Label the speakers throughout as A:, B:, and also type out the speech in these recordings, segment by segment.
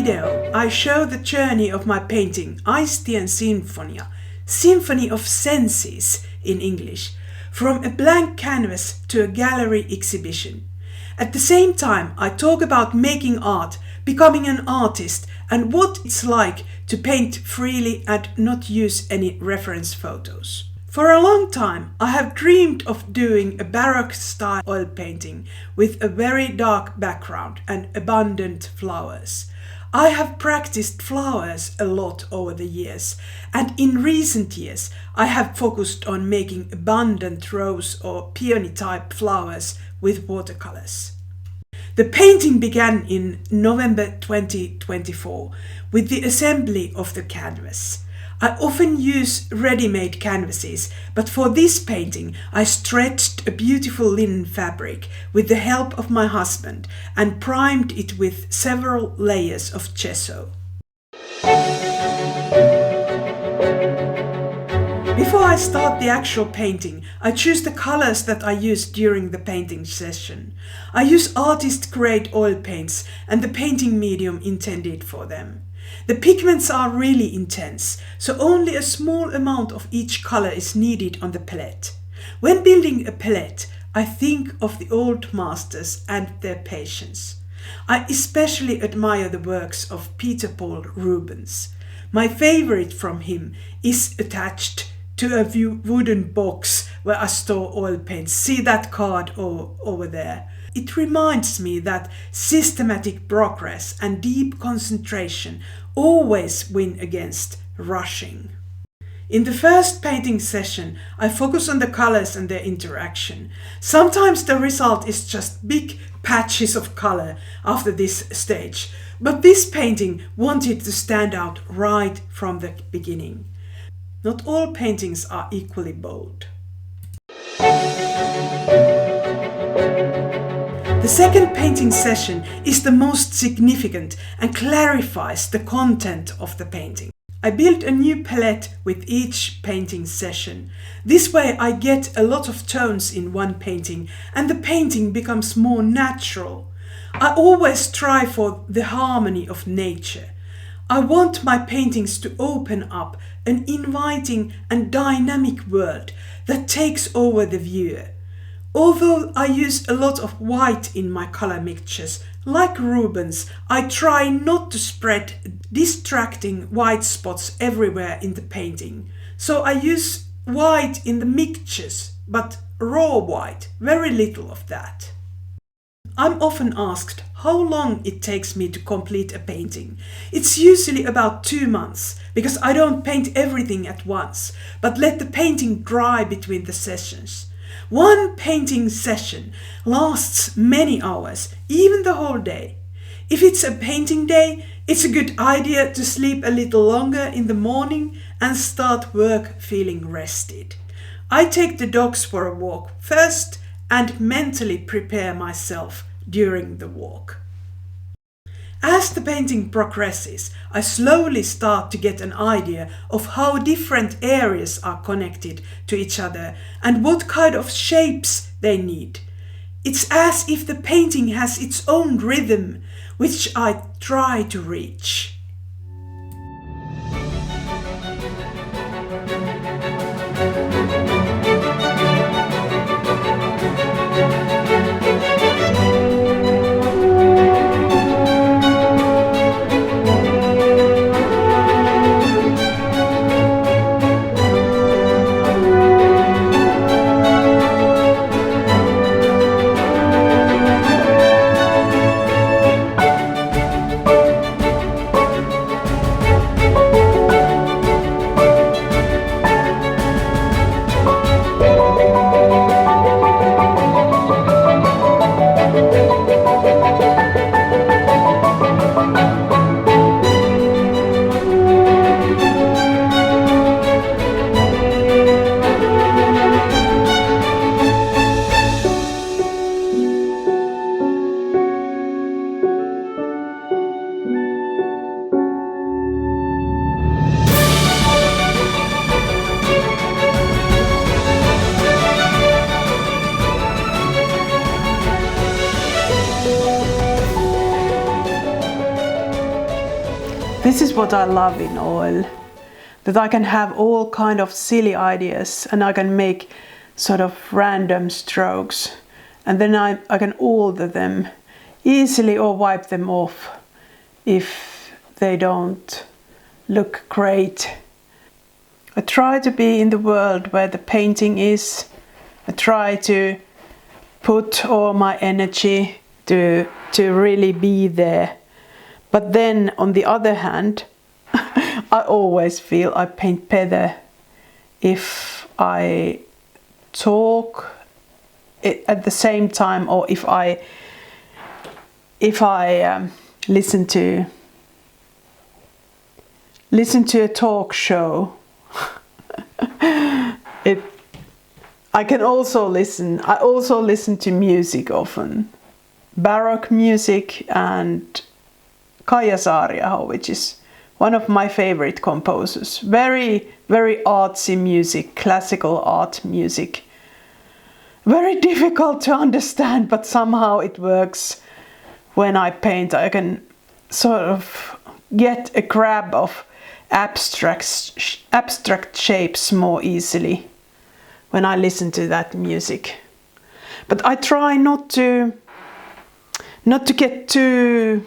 A: video, I show the journey of my painting Aistien Sinfonia, Symphony of Senses in English, from a blank canvas to a gallery exhibition. At the same time, I talk about making art, becoming an artist, and what it's like to paint freely and not use any reference photos. For a long time, I have dreamed of doing a Baroque-style oil painting with a very dark background and abundant flowers. I have practiced flowers a lot over the years, and in recent years I have focused on making abundant rose or peony-type flowers with watercolors. The painting began in November 2024 with the assembly of the canvas. I often use ready-made canvases, but for this painting I stretched a beautiful linen fabric with the help of my husband and primed it with several layers of gesso. Before I start the actual painting, I choose the colors that I use during the painting session. I use artist-grade oil paints and the painting medium intended for them. The pigments are really intense, so only a small amount of each color is needed on the palette. When building a palette, I think of the old masters and their patience. I especially admire the works of Peter Paul Rubens. My favorite from him is attached to a wooden box where I store oil paints. See that card over there? It reminds me that systematic progress and deep concentration always win against rushing. In the first painting session, I focus on the colors and their interaction. Sometimes the result is just big patches of color after this stage, but this painting wanted to stand out right from the beginning. Not all paintings are equally bold. The second painting session is the most significant and clarifies the content of the painting. I build a new palette with each painting session. This way I get a lot of tones in one painting and the painting becomes more natural. I always try for the harmony of nature. I want my paintings to open up an inviting and dynamic world that takes over the viewer. Although I use a lot of white in my color mixtures, like Rubens, I try not to spread distracting white spots everywhere in the painting. So I use white in the mixtures, but raw white, very little of that. I'm often asked how long it takes me to complete a painting. It's usually about 2 months, because I don't paint everything at once, but let the painting dry between the sessions. One painting session lasts many hours, even the whole day. If it's a painting day, it's a good idea to sleep a little longer in the morning and start work feeling rested. I take the dogs for a walk first and mentally prepare myself during the walk. As the painting progresses, I slowly start to get an idea of how different areas are connected to each other and what kind of shapes they need. It's as if the painting has its own rhythm, which I try to reach. This is what I love in oil, that I can have all kind of silly ideas and I can make sort of random strokes, and then I can alter them easily or wipe them off if they don't look great. I try to be in the world where the painting is. I try to put all my energy to really be there. But then on the other hand, I always feel I paint better if I talk at the same time, or if I listen to a talk show. I also listen to music often, baroque music and Kaija Saariaho, which is one of my favorite composers. Very, very artsy music, classical art music. Very difficult to understand, but somehow it works. When I paint, I can sort of get a grab of abstract shapes more easily when I listen to that music. But I try not to get too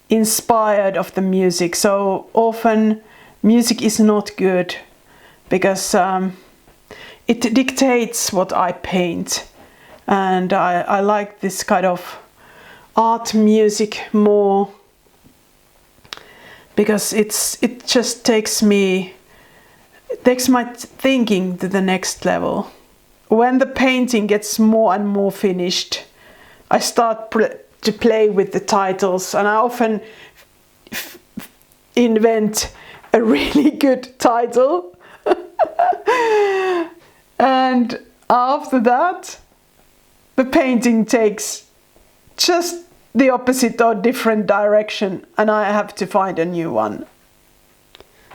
A: inspired of the music. So often music is not good because it dictates what I paint, and I like this kind of art music more because it just takes my thinking to the next level. When the painting gets more and more finished, I start to play with the titles, and I often invent a really good title. And after that, the painting takes just the opposite or different direction, and I have to find a new one.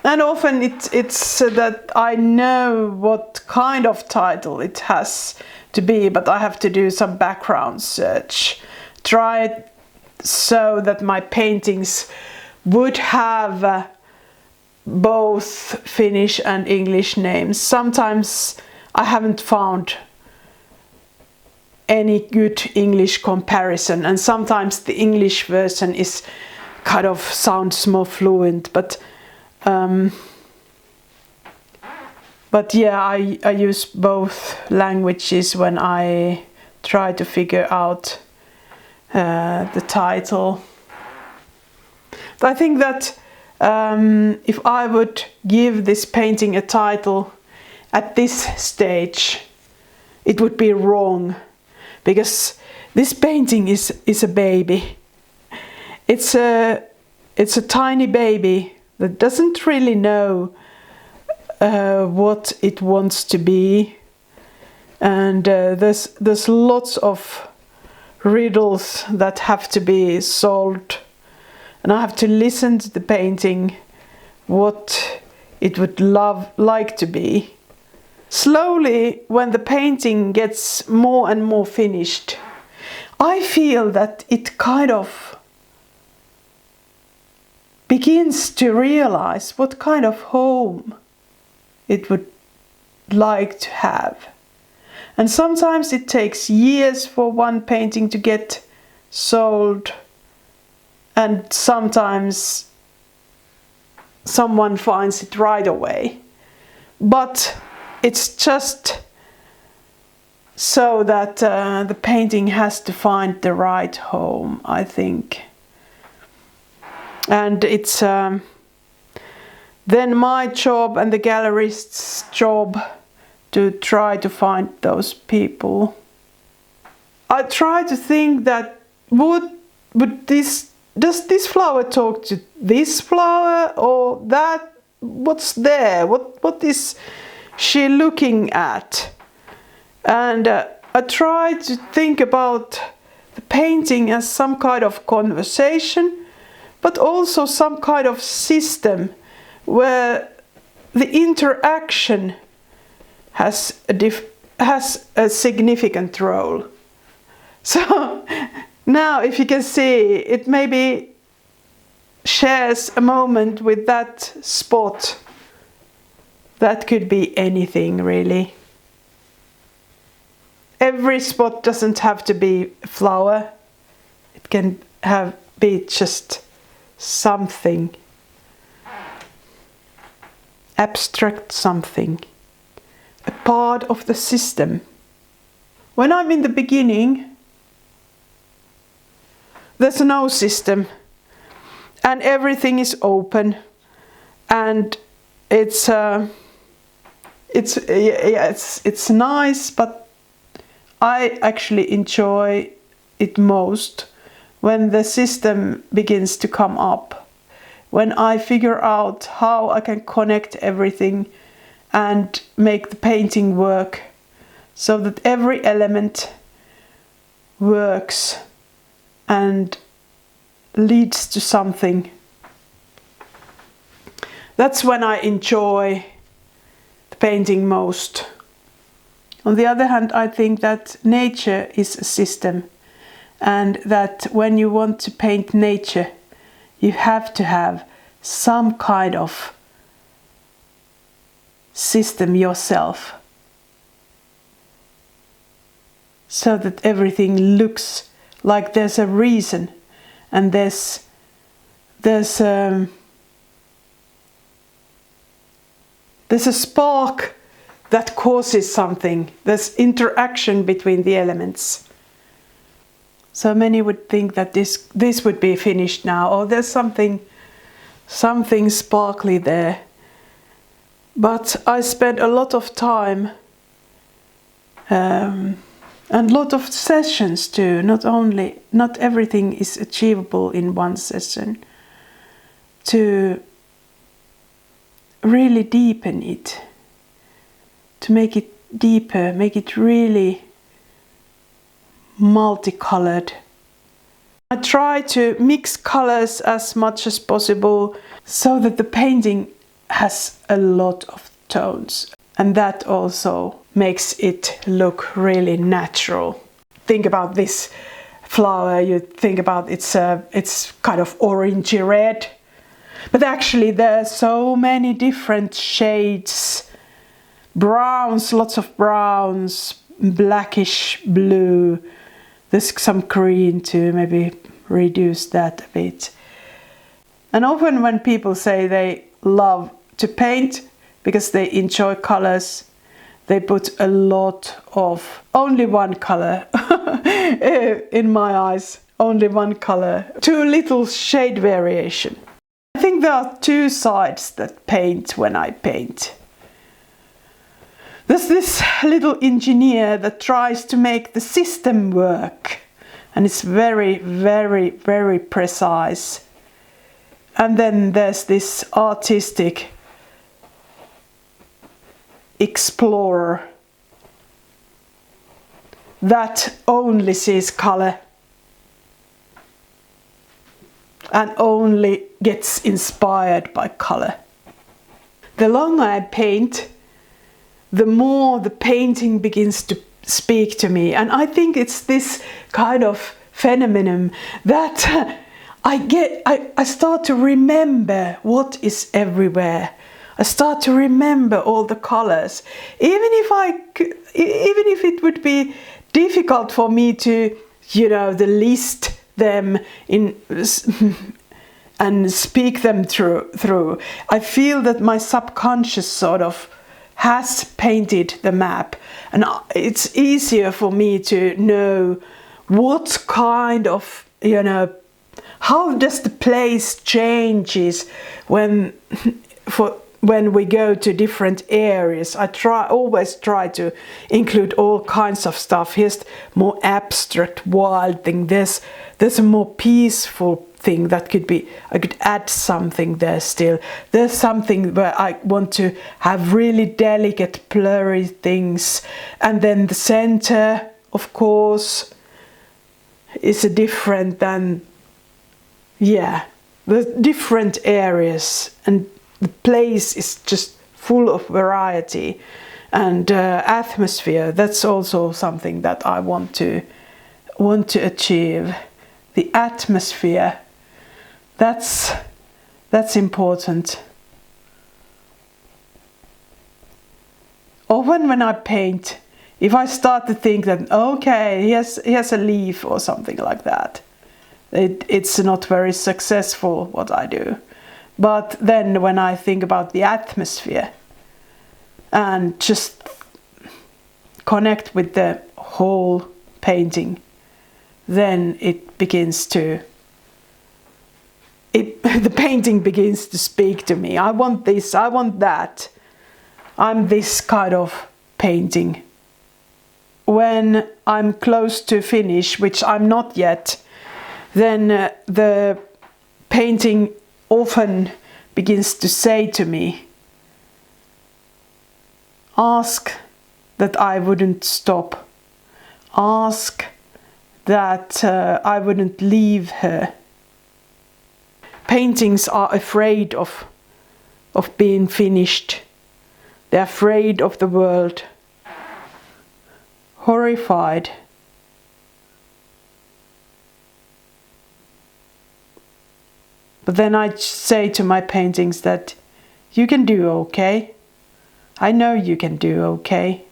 A: And often it's that I know what kind of title it has to be, but I have to do some background search. Try so that my paintings would have both Finnish and English names. Sometimes I haven't found any good English comparison, and sometimes the English version is kind of sounds more fluent, but yeah, I use both languages when I try to figure out the title. But I think that if I would give this painting a title at this stage, it would be wrong, because this painting is a baby. It's a tiny baby that doesn't really know what it wants to be, and there's lots of riddles that have to be solved, and I have to listen to the painting what it would like to be. Slowly, when the painting gets more and more finished, I feel that it kind of begins to realize what kind of home it would like to have. And sometimes it takes years for one painting to get sold, and sometimes someone finds it right away. But it's just so that the painting has to find the right home, I think. And it's then my job and the gallerist's job to try to find those people. I try to think that does this flower talk to this flower or that? What's there? What is she looking at? And I try to think about the painting as some kind of conversation, but also some kind of system where the interaction has a significant role. So now, if you can see, it maybe shares a moment with that spot. That could be anything really. Every spot doesn't have to be a flower. It can be just something. Abstract something. A part of the system. When I'm in the beginning, there's no system. And everything is open. And it's nice, but I actually enjoy it most when the system begins to come up. When I figure out how I can connect everything and make the painting work so that every element works and leads to something. That's when I enjoy the painting most. On the other hand, I think that nature is a system, and that when you want to paint nature, you have to have some kind of system yourself, so that everything looks like there's a reason, and there's a spark that causes something. There's interaction between the elements. So many would think that this would be finished now, or there's something sparkly there. But I spent a lot of time and a lot of sessions too. Not everything is achievable in one session. To really deepen it, to make it deeper, make it really multicolored. I try to mix colors as much as possible so that the painting has a lot of tones, and that also makes it look really natural. Think about this flower, you think about it's kind of orangey red, but actually there are so many different shades. Browns, lots of browns, blackish blue. There's some green too, maybe reduce that a bit. And often when people say they love to paint because they enjoy colors, they put a lot of only one color in my eyes, only one color, too little shade variation. I think there are two sides that paint when I paint. There's this little engineer that tries to make the system work, and it's very, very, very precise. And then there's this artistic explorer that only sees color and only gets inspired by color. The longer I paint, the more the painting begins to speak to me. And I think it's this kind of phenomenon that I start to remember what is everywhere. I start to remember all the colors. Even if it would be difficult for me to, the list them in and speak them through. I feel that my subconscious sort of has painted the map, and it's easier for me to know what kind of, how does the place changes when we go to different areas. I always try to include all kinds of stuff. Here's more abstract, wild thing. There's a more peaceful thing that could be, I could add something there still. There's something where I want to have really delicate, blurry things. And then the center, of course, is different than, the different areas, and the place is just full of variety. And atmosphere, that's also something that I want to achieve. The atmosphere, that's That's important. Often when I paint, if I start to think that, okay, here's a leaf or something like that, it's not very successful what I do. But then when I think about the atmosphere and just connect with the whole painting, then it begins to, the painting begins to speak to me. I want this, I want that. I'm this kind of painting. When I'm close to finish, which I'm not yet, then the painting often begins to say to me, ask that I wouldn't stop. Ask that I wouldn't leave her. Paintings are afraid of being finished. They're afraid of the world. Horrified. But then I say to my paintings that you can do okay. I know you can do okay.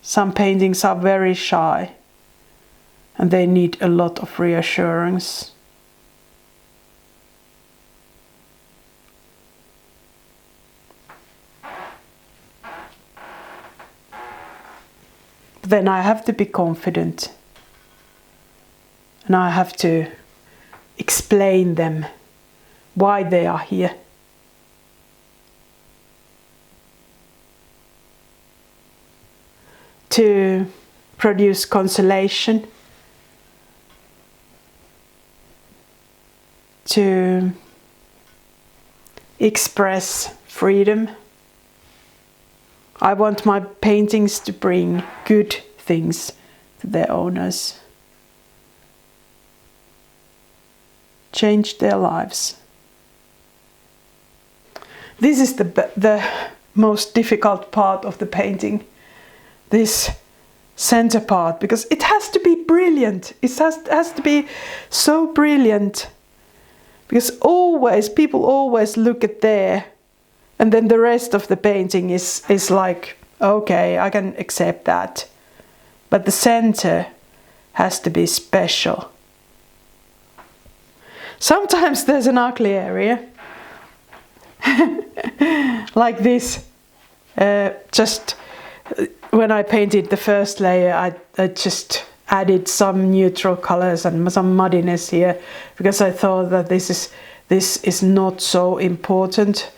A: Some paintings are very shy and they need a lot of reassurance. But then I have to be confident and I have to explain them why they are here. To produce consolation, to express freedom. I want my paintings to bring good things to their owners. Change their lives. This is the most difficult part of the painting. This center part, because it has to be brilliant. It has to be so brilliant, because people always look at there, and then the rest of the painting is like, okay, I can accept that, but the center has to be special. Sometimes there's an ugly area like this. Just when I painted the first layer, I just added some neutral colors and some muddiness here, because I thought that this is not so important,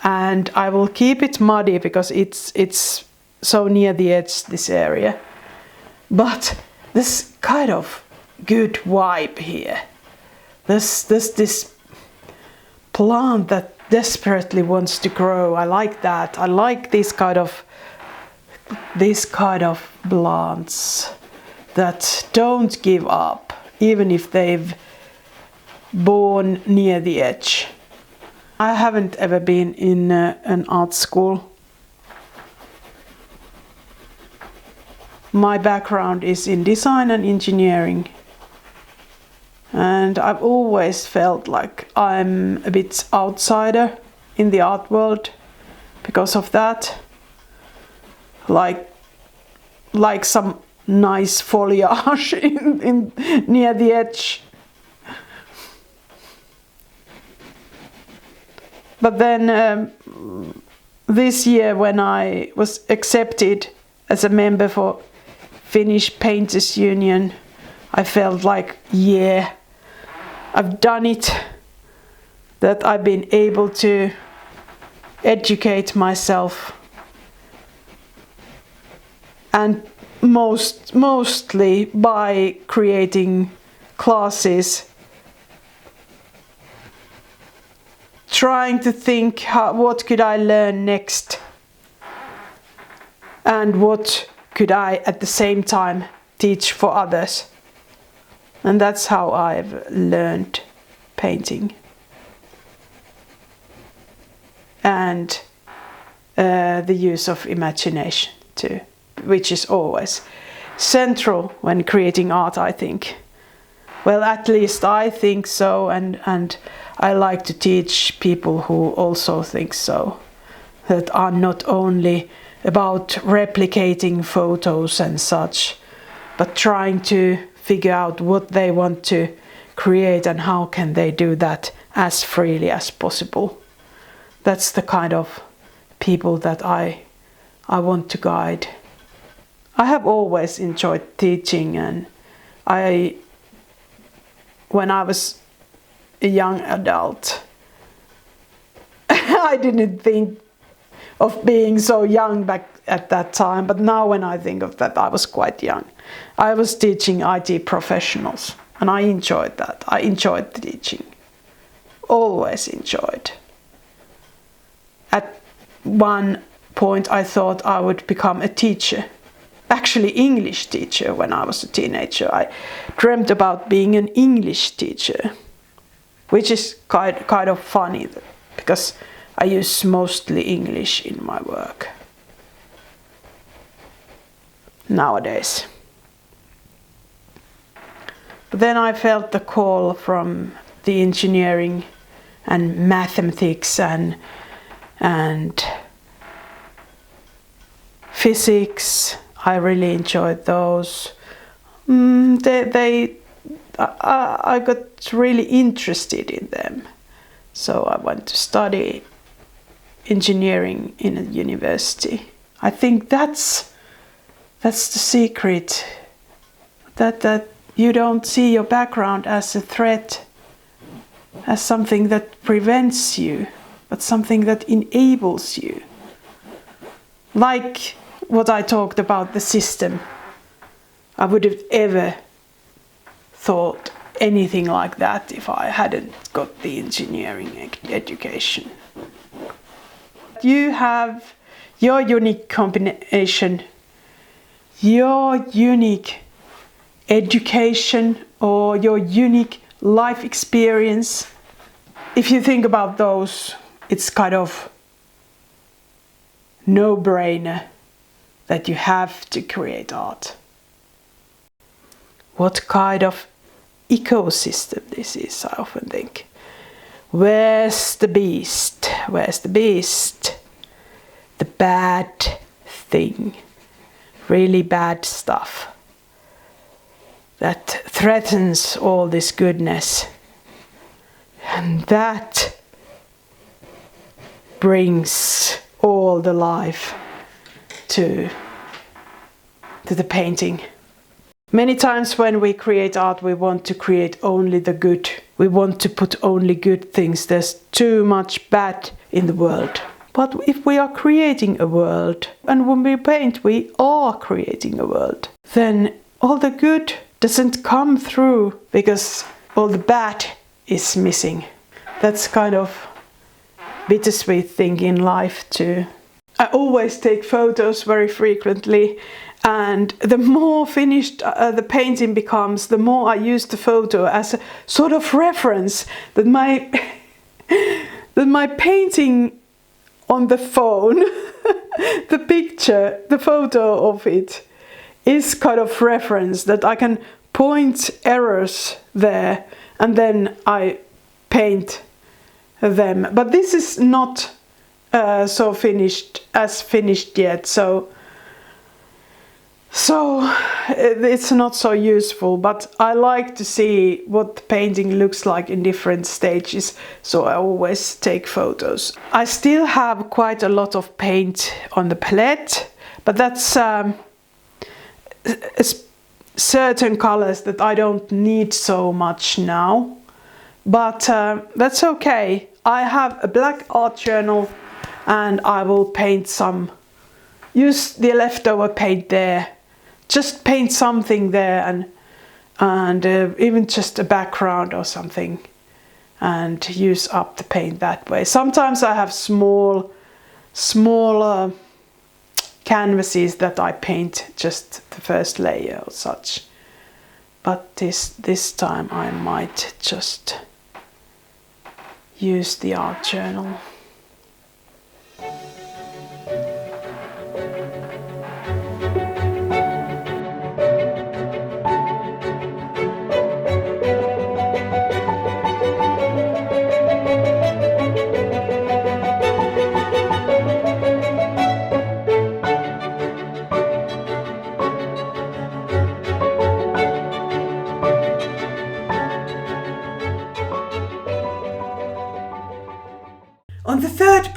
A: and I will keep it muddy because it's so near the edge, this area. But this kind of good vibe here. There's this plant that desperately wants to grow. I like that. I like this kind of plants that don't give up, even if they've born near the edge. I haven't ever been in an art school. My background is in design and engineering. And I've always felt like I'm a bit outsider in the art world because of that. Like some nice foliage in near the edge. But then this year, when I was accepted as a member for Finnish Painters Union, I felt like, yeah, I've done it, that I've been able to educate myself, and mostly by creating classes, trying to think what could I learn next, and what could I at the same time teach for others. And that's how I've learned painting. And the use of imagination too, which is always central when creating art, I think. Well, at least I think so, and I like to teach people who also think so, that are not only about replicating photos and such, but trying to figure out what they want to create and how can they do that as freely as possible. That's the kind of people that I want to guide. I have always enjoyed teaching, and when I was a young adult, I didn't think of being so young back at that time, but now when I think of that, I was quite young. I was teaching IT professionals, and I enjoyed that. I enjoyed teaching. Always enjoyed. At one point I thought I would become a teacher. Actually, English teacher when I was a teenager. I dreamt about being an English teacher, which is kind of funny because I use mostly English in my work nowadays. But then I felt the call from the engineering and mathematics and physics. I really enjoyed those. I got really interested in them, so I went to study engineering in a university. I think that's the secret, that you don't see your background as a threat, as something that prevents you, but something that enables you. Like what I talked about, the system. I would have ever thought anything like that if I hadn't got the engineering education. You have your unique combination, your unique education or your unique life experience. If you think about those, it's kind of no-brainer that you have to create art. What kind of ecosystem this is, I often think. Where's the beast? Where's the beast? The bad thing. Really bad stuff that threatens all this goodness. And that brings all the life to the painting. Many times when we create art, we want to create only the good. We want to put only good things. There's too much bad in the world. But if we are creating a world, and when we paint, we are creating a world, then all the good doesn't come through because all the bad is missing. That's kind of bittersweet thing in life too. I always take photos very frequently, and the more finished the painting becomes, the more I use the photo as a sort of reference that my painting on the phone, the picture, the photo of it is kind of reference that I can point errors there and then I paint them. But this is not so finished yet, so it's not so useful, but I like to see what the painting looks like in different stages, so I always take photos. I still have quite a lot of paint on the palette, but that's certain colors that I don't need so much now, but that's okay. I have a black art journal and I will paint use the leftover paint there, just paint something there and even just a background or something and use up the paint that way. Sometimes I have smaller canvases that I paint just the first layer or such, but this time I might just use the art journal.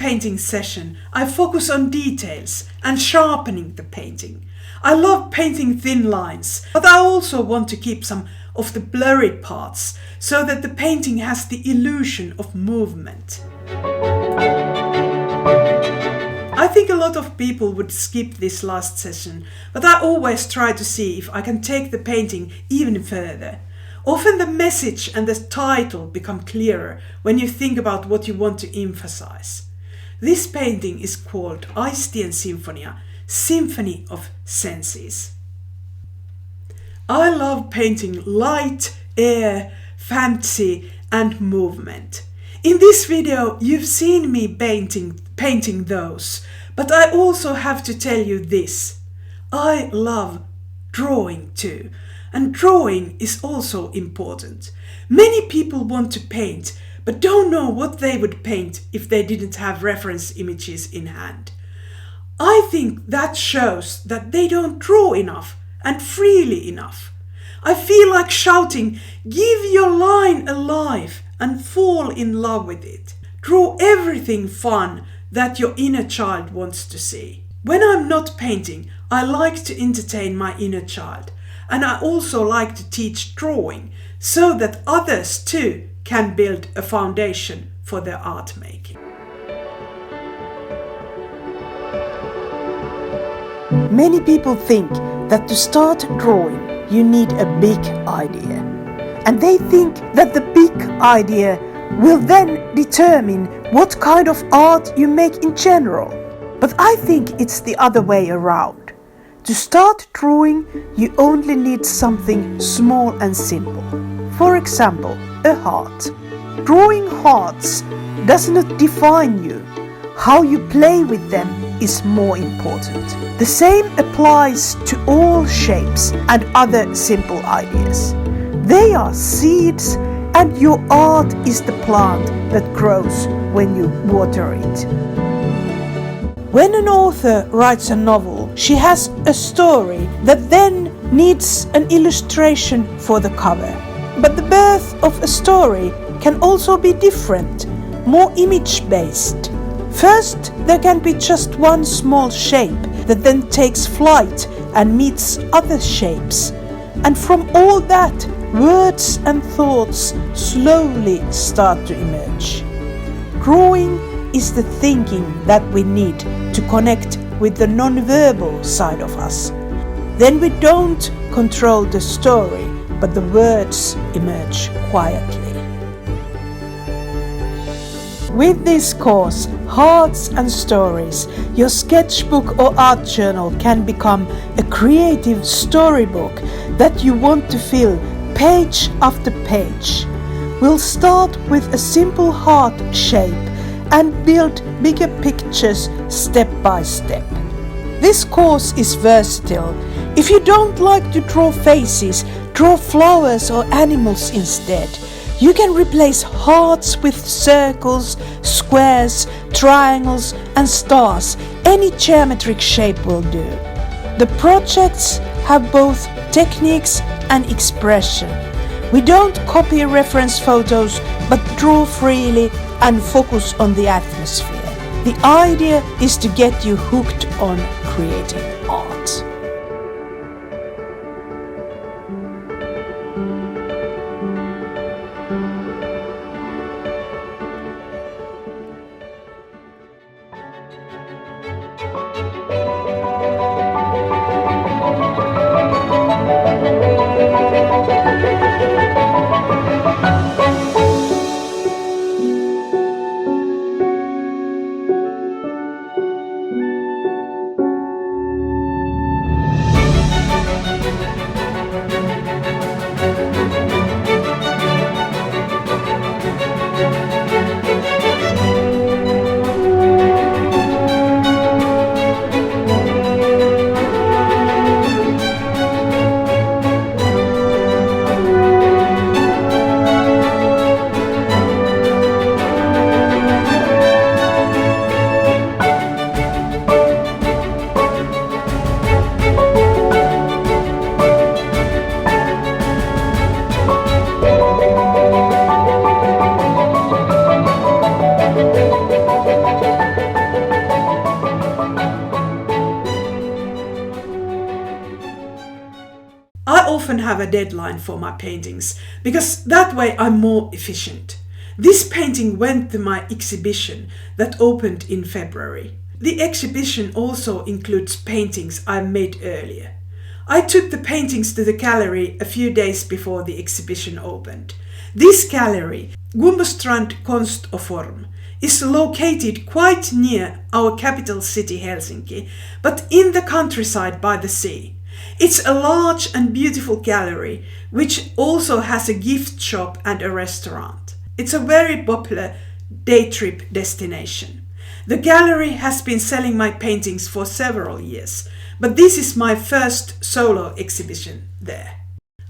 A: painting session, I focus on details and sharpening the painting. I love painting thin lines, but I also want to keep some of the blurry parts so that the painting has the illusion of movement. I think a lot of people would skip this last session, but I always try to see if I can take the painting even further. Often the message and the title become clearer when you think about what you want to emphasize. This painting is called Aistien Sinfonia, Symphony of Senses. I love painting light, air, fantasy and movement. In this video you've seen me painting those, but I also have to tell you this. I love drawing too, and drawing is also important. Many people want to paint, but don't know what they would paint if they didn't have reference images in hand. I think that shows that they don't draw enough and freely enough. I feel like shouting, give your line a life and fall in love with it. Draw everything fun that your inner child wants to see. When I'm not painting, I like to entertain my inner child, and I also like to teach drawing so that others too can build a foundation for their art making.
B: Many people think that to start drawing you need a big idea. And they think that the big idea will then determine what kind of art you make in general. But I think it's the other way around. To start drawing you only need something small and simple. For example, a heart. Drawing hearts does not define you. How you play with them is more important. The same applies to all shapes and other simple ideas. They are seeds, and your art is the plant that grows when you water it. When an author writes a novel, she has a story that then needs an illustration for the cover. But the birth of a story can also be different, more image-based. First, there can be just one small shape that then takes flight and meets other shapes. And from all that, words and thoughts slowly start to emerge. Drawing is the thinking that we need to connect with the non-verbal side of us. Then we don't control the story, but the words emerge quietly. With this course, Hearts and Stories, your sketchbook or art journal can become a creative storybook that you want to fill page after page. We'll start with a simple heart shape and build bigger pictures step by step. This course is versatile. If you don't like to draw faces, draw flowers or animals instead. You can replace hearts with circles, squares, triangles and stars. Any geometric shape will do. The projects have both techniques and expression. We don't copy reference photos but draw freely and focus on the atmosphere. The idea is to get you hooked on creating art.
A: I often have a deadline for my paintings, because that way I'm more efficient. This painting went to my exhibition that opened in February. The exhibition also includes paintings I made earlier. I took the paintings to the gallery a few days before the exhibition opened. This gallery, Gumbostrand Konst och Form, is located quite near our capital city Helsinki, but in the countryside by the sea. It's a large and beautiful gallery, which also has a gift shop and a restaurant. It's a very popular day trip destination. The gallery has been selling my paintings for several years, but this is my first solo exhibition there.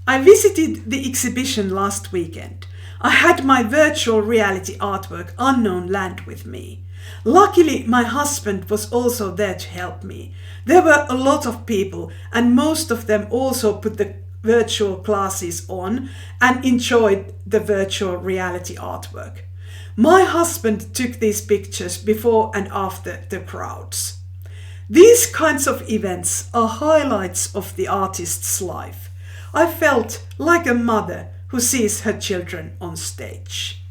A: I visited the exhibition last weekend. I had my virtual reality artwork Unknown Land with me. Luckily, my husband was also there to help me. There were a lot of people, and most of them also put the virtual glasses on and enjoyed the virtual reality artwork. My husband took these pictures before and after the crowds. These kinds of events are highlights of the artist's life. I felt like a mother who sees her children on stage.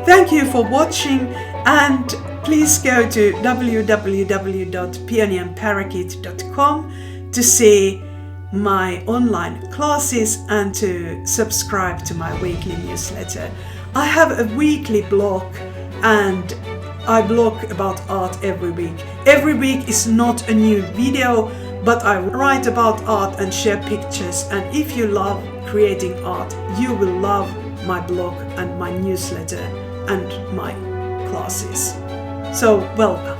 A: Thank you for watching, and please go to www.peonyandparakeet.com to see my online classes and to subscribe to my weekly newsletter. I have a weekly blog and I blog about art every week. Every week is not a new video, but I write about art and share pictures, and if you love creating art, you will love my blog and my newsletter and my classes. So welcome.